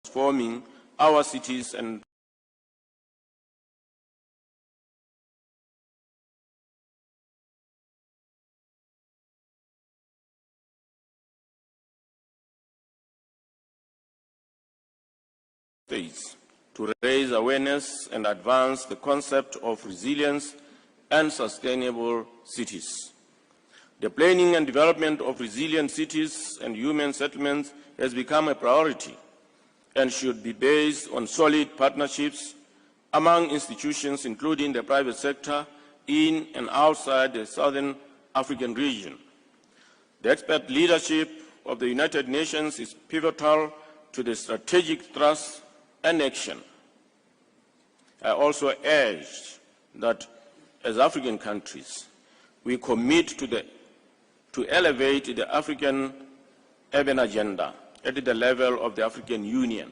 transforming our cities and states to raise awareness and advance the concept of resilience and sustainable cities. The planning and development of resilient cities and human settlements has become a priority and should be based on solid partnerships among institutions, including the private sector, in and outside the Southern African region. The expert leadership of the United Nations is pivotal to the strategic thrust and action. I also urge that as African countries, we commit to elevate the African urban agenda at the level of the African Union.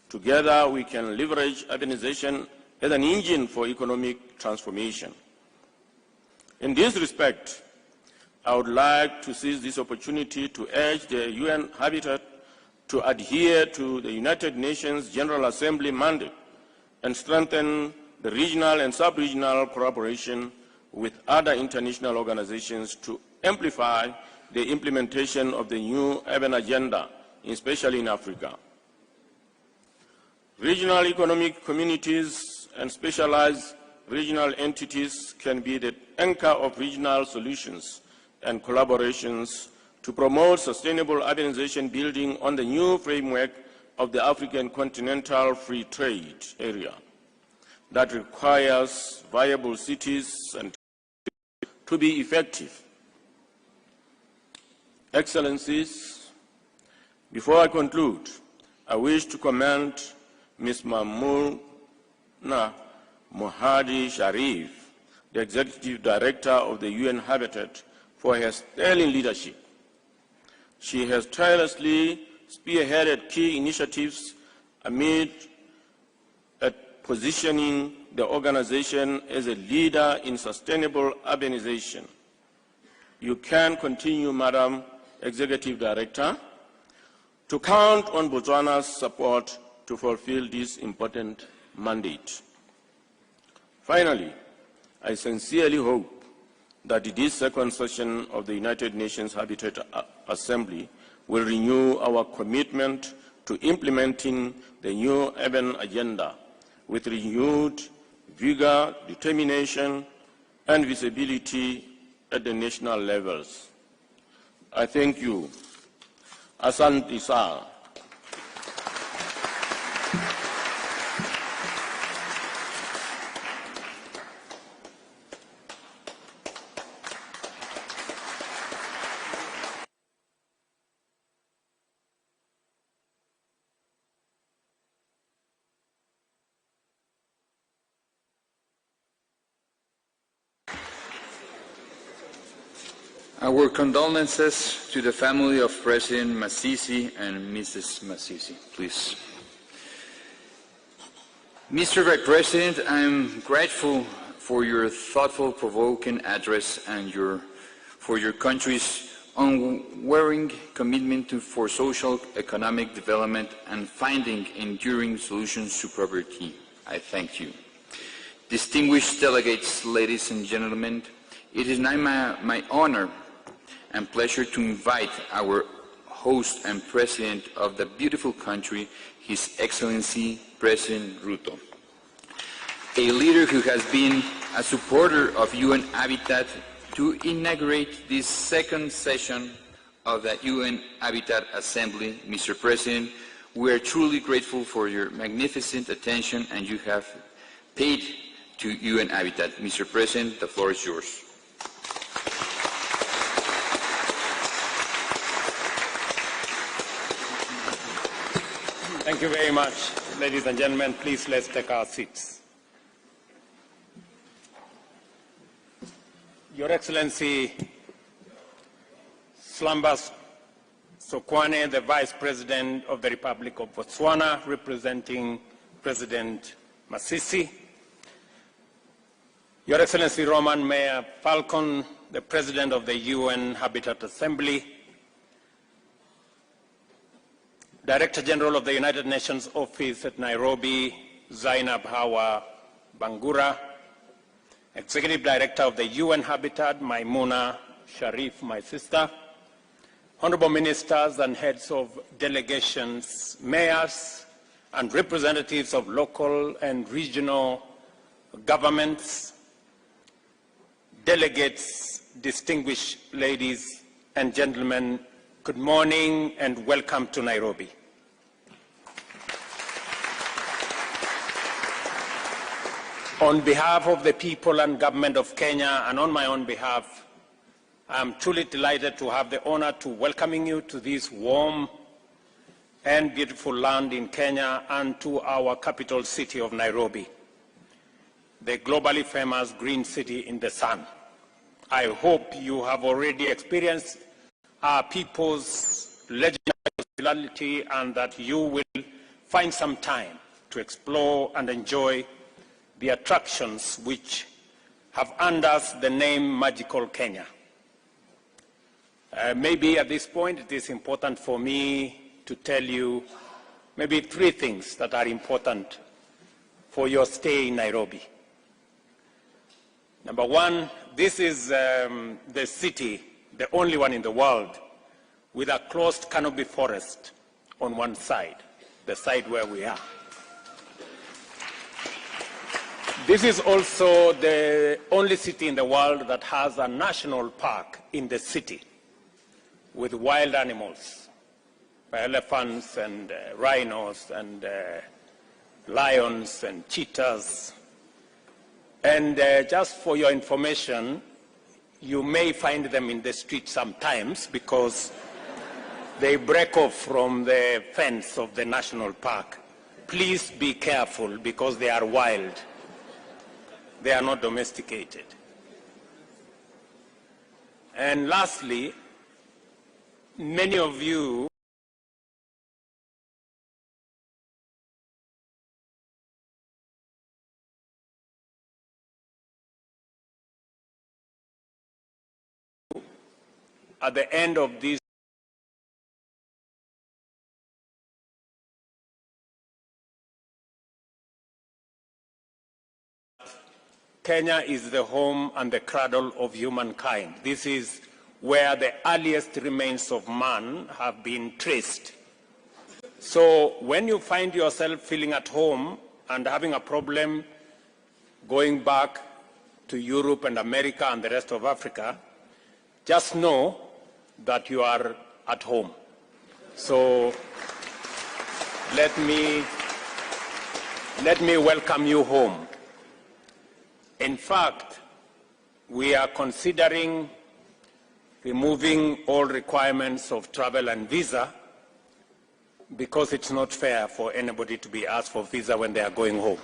Together, we can leverage urbanization as an engine for economic transformation. In this respect, I would like to seize this opportunity to urge the UN Habitat to adhere to the United Nations General Assembly mandate and strengthen the regional and sub-regional collaboration with other international organizations to amplify the implementation of the new urban agenda, especially in Africa. Regional economic communities and specialized regional entities can be the anchor of regional solutions and collaborations to promote sustainable urbanization building on the new framework of the African Continental Free Trade Area that requires viable cities and to be effective. Excellencies, before I conclude, I wish to commend Ms. Mamouna Mohadi Sharif, the Executive Director of the UN Habitat, for her sterling leadership. She has tirelessly spearheaded key initiatives amid positioning the organization as a leader in sustainable urbanization. You can continue, Madam Executive Director, to count on Botswana's support to fulfill this important mandate. Finally, I sincerely hope that this second session of the United Nations Habitat Assembly will renew our commitment to implementing the new urban agenda with renewed vigor, determination, and visibility at the national levels. I thank you. Asante sana. Our condolences to the family of President Masisi and Mrs. Masisi, please. Mr. Vice President, I am grateful for your thoughtful, provoking address and for your country's unwavering commitment for social, economic development and finding enduring solutions to poverty. I thank you. Distinguished delegates, ladies and gentlemen, it is now my honor and pleasure to invite our host and president of the beautiful country, His Excellency President Ruto, a leader who has been a supporter of UN Habitat, to inaugurate this second session of the UN Habitat Assembly. Mr. President, we are truly grateful for your magnificent attention and you have paid to UN Habitat. Mr. President, the floor is yours. Thank you very much, ladies and gentlemen. Please, let's take our seats. Your Excellency Slambas Sokwane, the Vice President of the Republic of Botswana, representing President Masisi. Your Excellency Roman Mayor Falcon, the President of the UN Habitat Assembly. Director General of the United Nations Office at Nairobi, Zainab Hawa Bangura, Executive Director of the UN Habitat, Maimuna Sharif, my sister, Honorable Ministers and heads of delegations, mayors and representatives of local and regional governments, delegates, distinguished ladies and gentlemen, good morning and welcome to Nairobi. On behalf of the people and government of Kenya and on my own behalf, I'm truly delighted to have the honor to welcoming you to this warm and beautiful land in Kenya and to our capital city of Nairobi, the globally famous green city in the sun. I hope you have already experienced our people's legendary hospitality and that you will find some time to explore and enjoy the attractions which have earned us the name Magical Kenya. Maybe at this point it is important for me to tell you maybe 3 things that are important for your stay in Nairobi. Number 1, this is the city, the only one in the world, with a closed canopy forest on one side, the side where we are. This is also the only city in the world that has a national park in the city with wild animals, elephants and rhinos and lions and cheetahs. And just for your information, you may find them in the street sometimes because they break off from the fence of the national park. Please be careful because they are wild. They are not domesticated. And lastly, many of you at the end of this Kenya is the home and the cradle of humankind. This is where the earliest remains of man have been traced. So when you find yourself feeling at home and having a problem going back to Europe and America and the rest of Africa, just know that you are at home. So let me welcome you home. In fact, we are considering removing all requirements of travel and visa because it's not fair for anybody to be asked for visa when they are going home.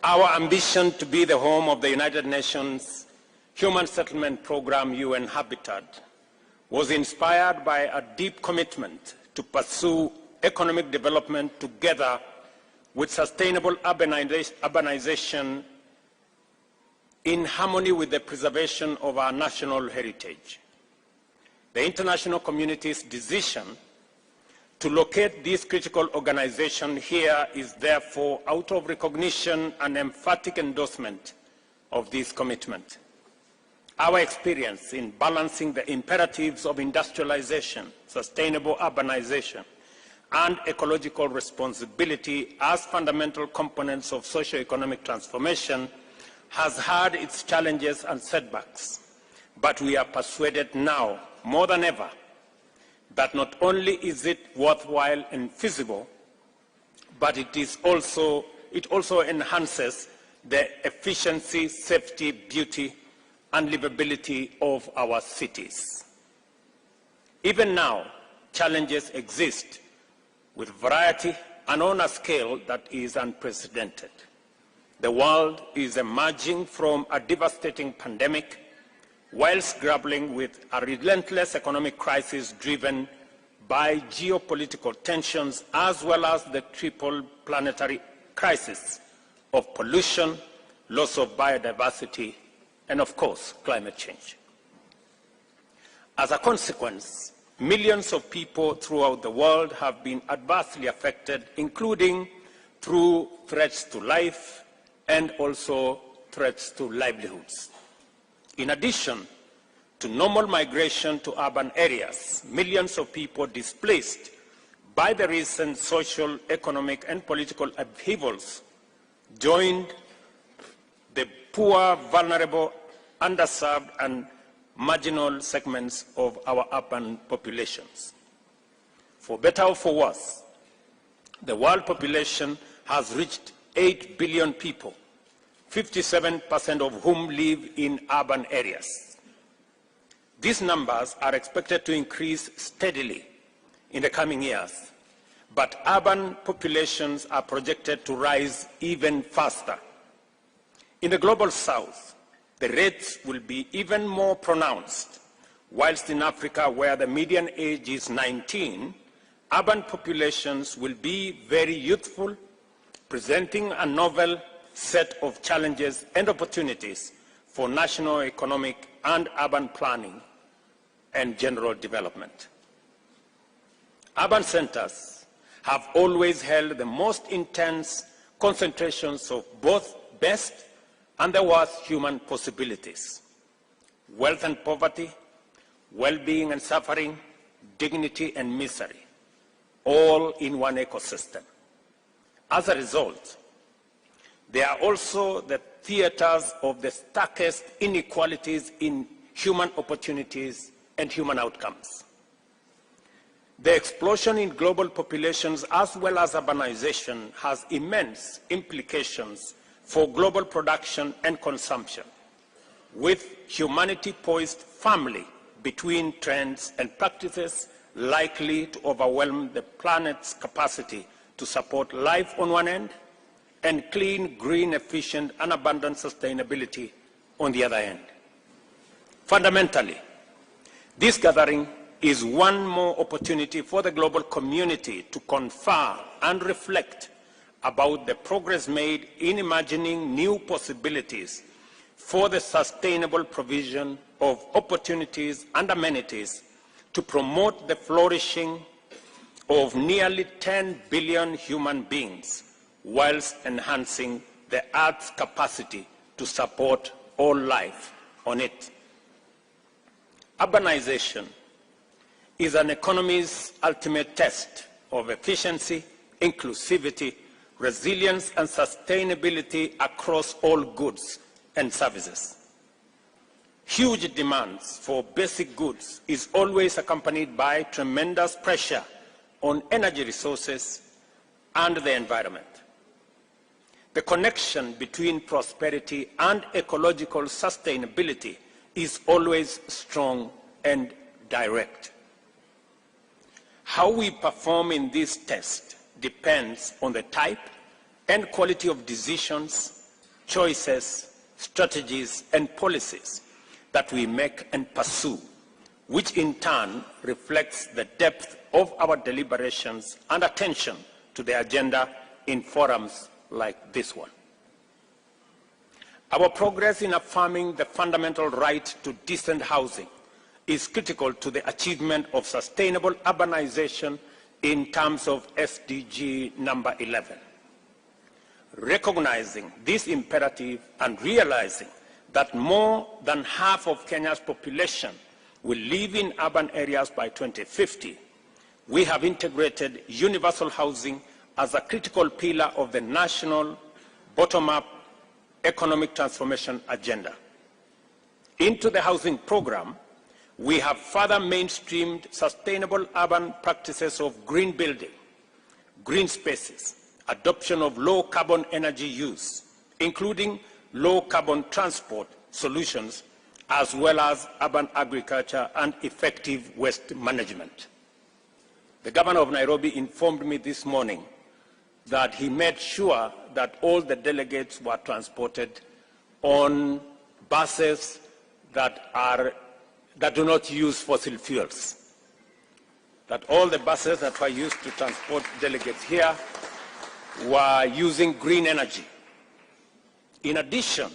Our ambition to be the home of the United Nations Human Settlement Program, UN Habitat, was inspired by a deep commitment to pursue economic development together with sustainable urbanization in harmony with the preservation of our national heritage. The international community's decision to locate this critical organization here is therefore out of recognition and emphatic endorsement of this commitment. Our experience in balancing the imperatives of industrialization, sustainable urbanization, and ecological responsibility as fundamental components of socio-economic transformation has had its challenges and setbacks. But we are persuaded now, more than ever, that not only is it worthwhile and feasible, but it also enhances the efficiency, safety, beauty, and livability of our cities. Even now, challenges exist with variety and on a scale that is unprecedented. The world is emerging from a devastating pandemic whilst grappling with a relentless economic crisis driven by geopolitical tensions as well as the triple planetary crisis of pollution, loss of biodiversity, and of course, climate change. As a consequence, millions of people throughout the world have been adversely affected, including through threats to life and also threats to livelihoods. In addition to normal migration to urban areas, millions of people displaced by the recent social, economic, and political upheavals joined the poor, vulnerable, underserved, and marginal segments of our urban populations. For better or for worse, the world population has reached 8 billion people, 57% of whom live in urban areas. These numbers are expected to increase steadily in the coming years, but urban populations are projected to rise even faster. In the global south, the rates will be even more pronounced, whilst in Africa, where the median age is 19, urban populations will be very youthful, presenting a novel set of challenges and opportunities for national economic and urban planning and general development. Urban centers have always held the most intense concentrations of both best and the worst human possibilities: wealth and poverty, well-being and suffering, dignity and misery, all in one ecosystem. As a result, they are also the theaters of the starkest inequalities in human opportunities and human outcomes. The explosion in global populations as well as urbanization has immense implications for global production and consumption, with humanity poised firmly between trends and practices likely to overwhelm the planet's capacity to support life on one end and clean, green, efficient, and abundant sustainability on the other end. Fundamentally, this gathering is one more opportunity for the global community to confer and reflect about the progress made in imagining new possibilities for the sustainable provision of opportunities and amenities to promote the flourishing of nearly 10 billion human beings, whilst enhancing the Earth's capacity to support all life on it. Urbanization is an economy's ultimate test of efficiency, inclusivity, resilience, and sustainability across all goods and services. Huge demands for basic goods is always accompanied by tremendous pressure on energy resources and the environment. The connection between prosperity and ecological sustainability is always strong and direct. How we perform in this test depends on the type and quality of decisions, choices, strategies, and policies that we make and pursue, which in turn reflects the depth of our deliberations and attention to the agenda in forums like this one. Our progress in affirming the fundamental right to decent housing is critical to the achievement of sustainable urbanization in terms of SDG number 11. Recognizing this imperative and realizing that more than half of Kenya's population will live in urban areas by 2050, we have integrated universal housing as a critical pillar of the national bottom-up economic transformation agenda. Into the housing program, we have further mainstreamed sustainable urban practices of green building, green spaces, adoption of low-carbon energy use, including low-carbon transport solutions, as well as urban agriculture and effective waste management. The governor of Nairobi informed me this morning that he made sure that all the delegates were transported on buses that do not use fossil fuels. That all the buses that were used to transport delegates here were using green energy. In addition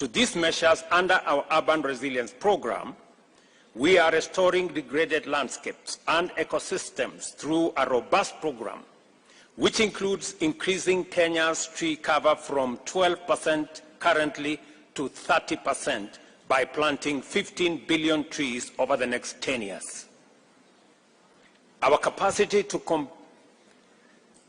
To these measures under our urban resilience program, we are restoring degraded landscapes and ecosystems through a robust program, which includes increasing Kenya's tree cover from 12% currently to 30% by planting 15 billion trees over the next 10 years. Our capacity to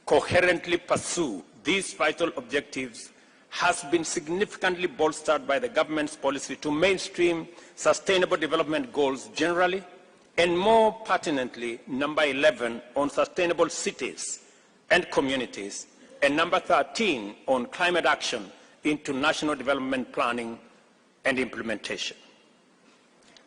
coherently pursue these vital objectives has been significantly bolstered by the government's policy to mainstream sustainable development goals generally, and more pertinently, number 11 on sustainable cities and communities, and number 13 on climate action into national development planning and implementation.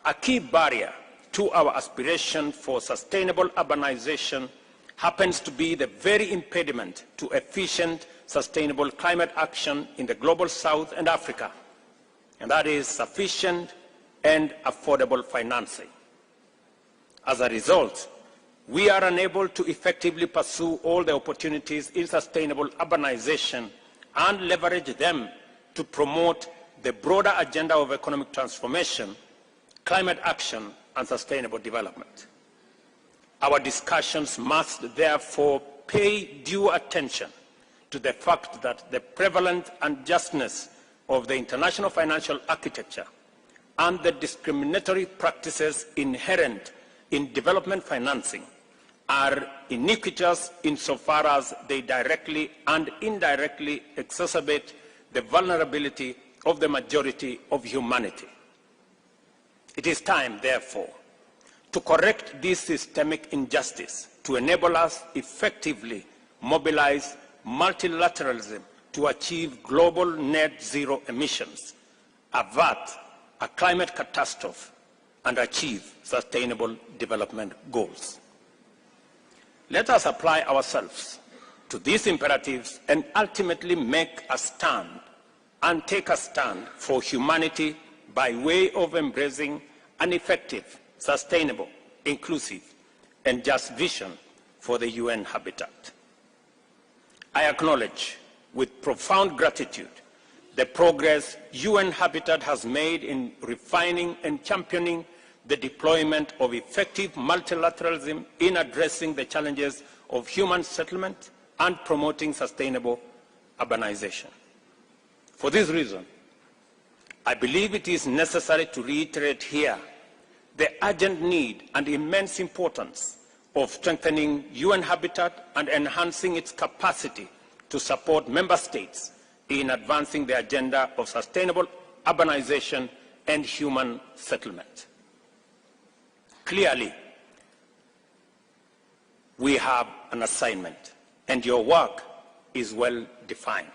A key barrier to our aspiration for sustainable urbanization happens to be the very impediment to efficient, sustainable climate action in the global South and Africa, and that is sufficient and affordable financing. As a result, we are unable to effectively pursue all the opportunities in sustainable urbanization and leverage them to promote the broader agenda of economic transformation, climate action, and sustainable development. Our discussions must therefore pay due attention to the fact that the prevalent unjustness of the international financial architecture and the discriminatory practices inherent in development financing are iniquitous insofar as they directly and indirectly exacerbate the vulnerability of the majority of humanity. It is time, therefore, to correct this systemic injustice to enable us effectively mobilize multilateralism to achieve global net zero emissions, avert a climate catastrophe, and achieve sustainable development goals. Let us apply ourselves to these imperatives and ultimately make a stand and take a stand for humanity by way of embracing an effective, sustainable, inclusive, and just vision for the UN habitat. I acknowledge with profound gratitude the progress UN Habitat has made in refining and championing the deployment of effective multilateralism in addressing the challenges of human settlement and promoting sustainable urbanization. For this reason, I believe it is necessary to reiterate here the urgent need and immense importance of strengthening UN Habitat and enhancing its capacity to support member states in advancing the agenda of sustainable urbanization and human settlement. Clearly, we have an assignment, and your work is well defined.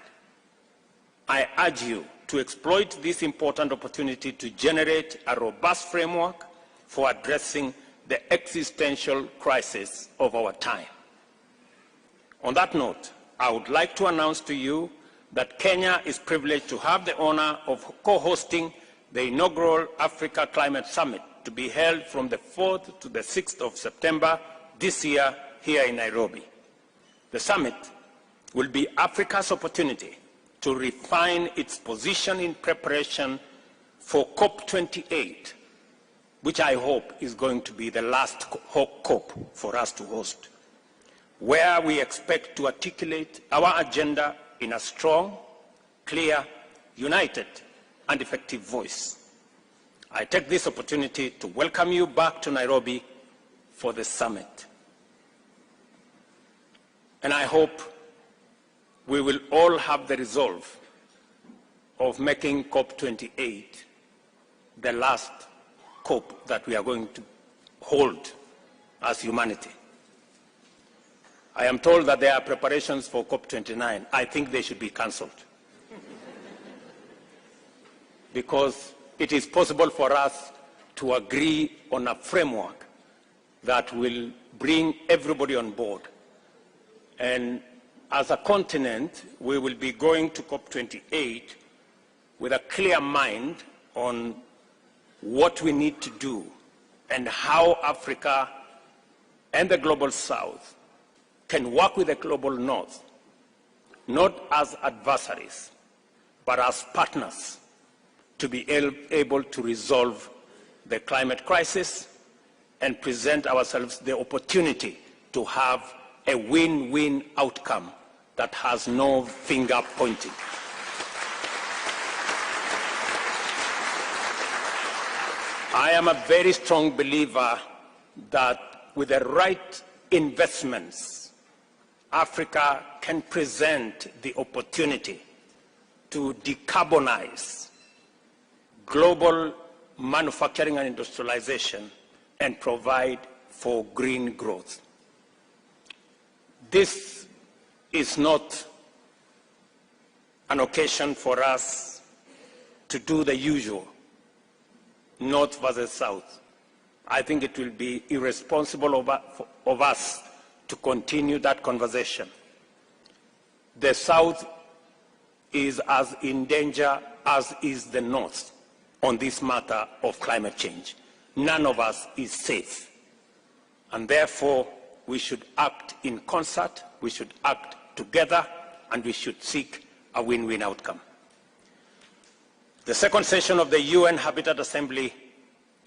I urge you to exploit this important opportunity to generate a robust framework for addressing the existential crisis of our time. On that note, I would like to announce to you that Kenya is privileged to have the honor of co-hosting the inaugural Africa Climate Summit to be held from the 4th to the 6th of September this year here in Nairobi. The summit will be Africa's opportunity to refine its position in preparation for COP28, which I hope is going to be the last COP for us to host, where we expect to articulate our agenda in a strong, clear, united, and effective voice. I take this opportunity to welcome you back to Nairobi for the summit. And I hope we will all have the resolve of making COP28 the last COP that we are going to hold as humanity. I am told that there are preparations for COP29. I think they should be cancelled. Because it is possible for us to agree on a framework that will bring everybody on board. And as a continent, we will be going to COP28 with a clear mind on what we need to do and how Africa and the Global South can work with the Global North, not as adversaries, but as partners to be able to resolve the climate crisis and present ourselves the opportunity to have a win-win outcome that has no finger pointing. I am a very strong believer that with the right investments, Africa can present the opportunity to decarbonize global manufacturing and industrialization and provide for green growth. This is not an occasion for us to do the usual, North versus South. I think it will be irresponsible of us to continue that conversation. The South is as in danger as is the North on this matter of climate change. None of us is safe. And therefore, we should act in concert, we should act together, and we should seek a win-win outcome. The second session of the UN Habitat Assembly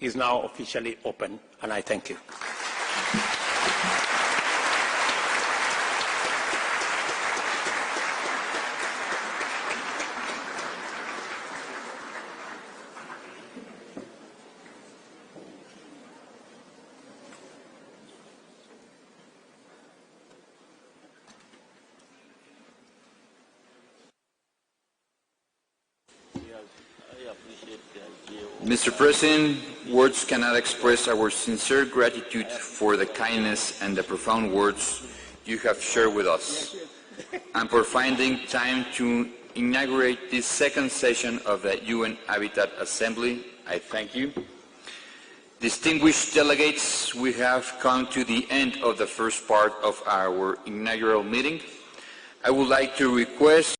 is now officially open, and I thank you. Mr. President, words cannot express our sincere gratitude for the kindness and the profound words you have shared with us, and for finding time to inaugurate this second session of the UN Habitat Assembly. I thank you. Distinguished delegates, we have come to the end of the first part of our inaugural meeting. I would like to request